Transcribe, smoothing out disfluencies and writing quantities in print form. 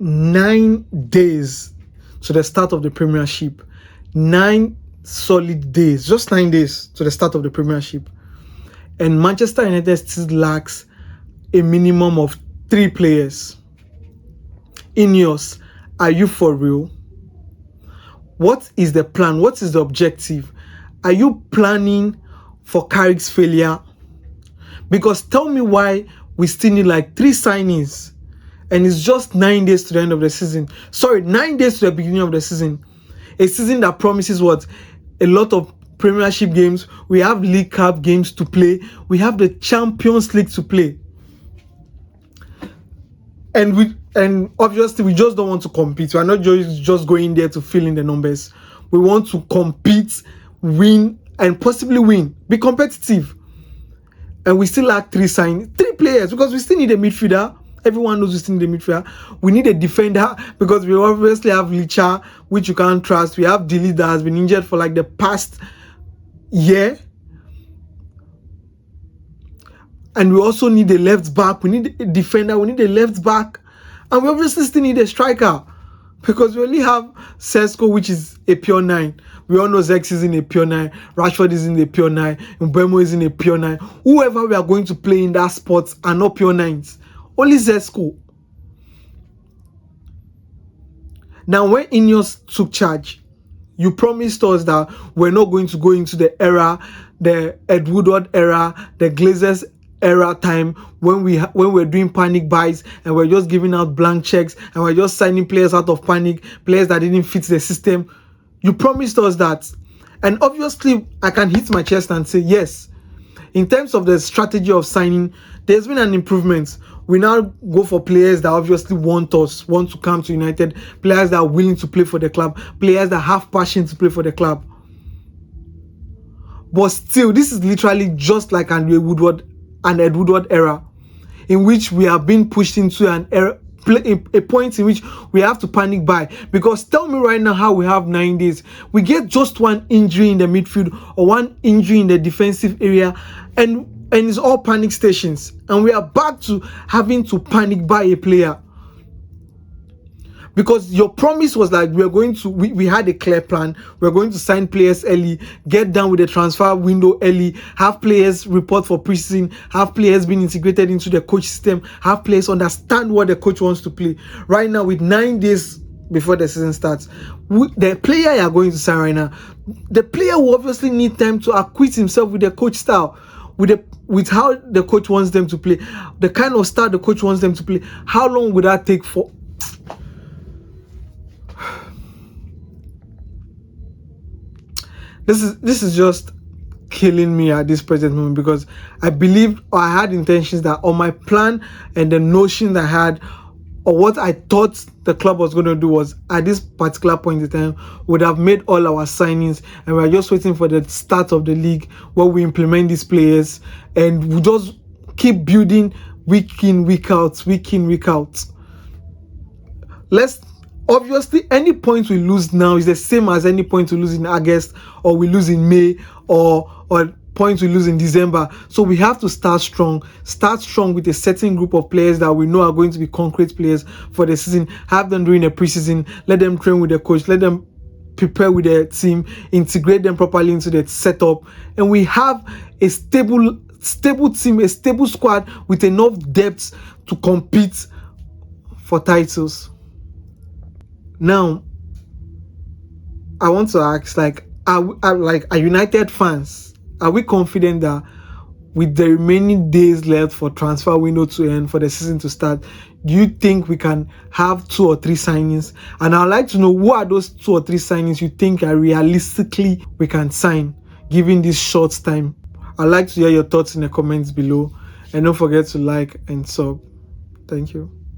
9 days to the start of the Premiership. 9 solid days, just 9 days to the start of the Premiership. And Manchester United still lacks a minimum of 3 players. INEOS, are you for real? What is the plan? What is the objective? Are you planning for Carrick's failure? Because tell me why we still need like 3 signings and it's just 9 days to the end of the season. Sorry, 9 days to the beginning of the season. A season that promises what? A lot of Premiership games. We have League Cup games to play. We have the Champions League to play. And obviously we just don't want to compete. We are not just going there to fill in the numbers. We want to compete, win, and possibly win. Be competitive. And we still lack 3 players because we still need a midfielder. Everyone knows we still need a midfielder. We need a defender because we obviously have Licha, which you can't trust. We have Dilly that has been injured for like the past year. And we also need a left back. We need a defender. We need a left back. And we obviously still need a striker. Because we only have Sesko, which is a pure 9. We all know Zex is in a pure 9. Rashford is in a pure 9. Mbemo is in a pure 9. Whoever we are going to play in that spot are not pure 9s. Only Zesko. Now, when INEOS took charge, you promised us that we're not going to go into the era, the Ed Woodward era, the Glazers era time when we're doing panic buys and we're just giving out blank checks and we're just signing players out of panic, players that didn't fit the system. You promised us that. And obviously, I can hit my chest and say, yes, in terms of the strategy of signing, there's been an improvement. We now go for players that obviously want to come to United, players that are willing to play for the club, players that have passion to play for the club. But still, this is literally just like an Ed Woodward era, in which we are being pushed into an era, a point in which we have to panic buy. Because tell me right now how we have 9 days. We get just 1 injury in the midfield or 1 injury in the defensive area, and it's all panic stations. And we are back to having to panic buy a player. Because your promise was like we had a clear plan. We're going to sign players early, get down with the transfer window early, have players report for preseason, have players being integrated into the coach system, have players understand what the coach wants to play. Right now, with 9 days before the season starts, the player you are going to sign right now, the player will obviously need time to acquaint himself with the coach style, with how the coach wants them to play, the kind of style the coach wants them to play. How long would that take for? This is just killing me at this present moment, because I believed, or I had intentions that on my plan and the notion that I had, or what I thought the club was going to do, was at this particular point in time would have made all our signings, and we're just waiting for the start of the league where we implement these players and we just keep building week in, week out. Obviously, any point we lose now is the same as any point we lose in August, or we lose in May, or points we lose in December. So we have to start strong with a certain group of players that we know are going to be concrete players for the season. Have them during the preseason, let them train with the coach, let them prepare with the team, integrate them properly into the setup, and we have a stable team, a stable squad with enough depth to compete for titles. Now, I want to ask, are United fans, are we confident that with the remaining days left for transfer window to end, for the season to start, do you think we can have 2 or 3 signings? And I'd like to know, what are those 2 or 3 signings you think are realistically we can sign given this short time? I'd like to hear your thoughts in the comments below, and don't forget to like and sub. Thank you.